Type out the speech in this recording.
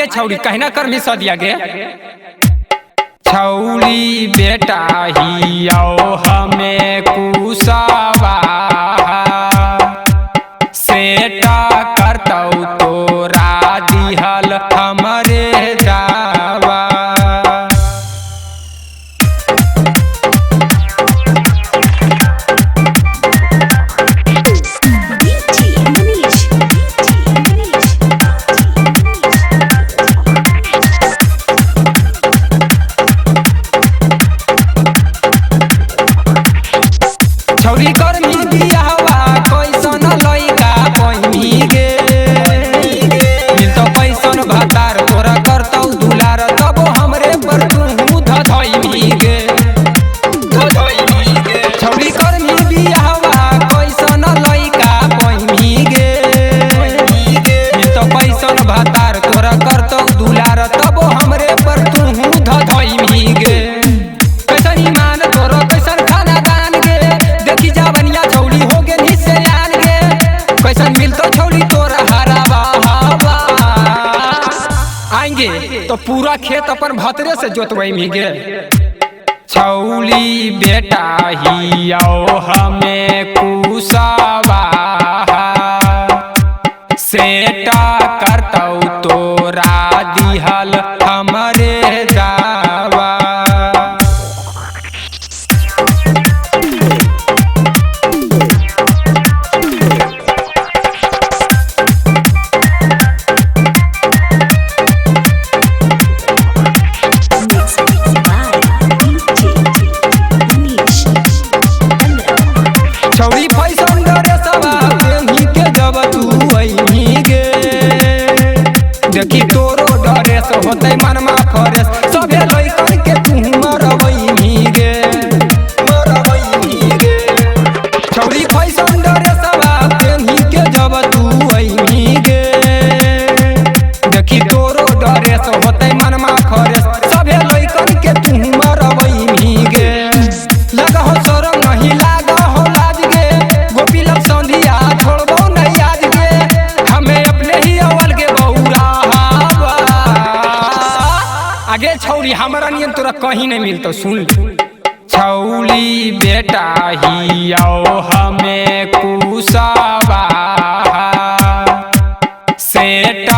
आइए छौड़ी कहना कर मिस दिया गे छौड़ी बेटा ही आओ हमें कुसावा सेटा करतौ तोरा दिहल हमरे दावा छौरी गर्मी बियाहवा कैसन लइका पहिनी गे मिलतो कैसन भातार तोरा करतौ दुलार तब हमरे पर तू धधइनी गे छौरी गर्मी बियाहवा कैसन लइका पहिनी गे मिलतो कैसन भातार तोरा करतौ दुलार तब हमरे पर तू धधइनी गे कैसन ईमान तोरा कैसन खाना दान गे देखी जावनिया छौड़ी हो गे निसे आन गे कैसन मिलतो छौड़ी तोरा हरावा हवा आएंगे तो पूरा खेत अपन भतरे से जोतवाई में गे छौली बेटा ही आओ हमें कुसावा सेटा करतौ तोरा दिहल हमरे दावा छौड़ी फैशन डरे सवा देही के जब तू अइनी गे देखी तोरो डरेस होतै मनमा फरेस सभे लइकन के तू मरबैनी गे छौड़ी फैशन डरे सवा देही के जब तू अइनी गे देखी तोरो डरेस होतै मनमा फरेस सभे लइकन के तू मरबैनी गे लगहो शरम नहीं लागहो लाज गे गोपी लग संधिया छोड़बो नहीं आज गे हमें अपने ही अवल के बौरा हवा आगे छौड़ी हमरा नियन तोरा कहीं नहीं मिलतो सुन छौली बेटा ही आओ हमें कुसावा सेटा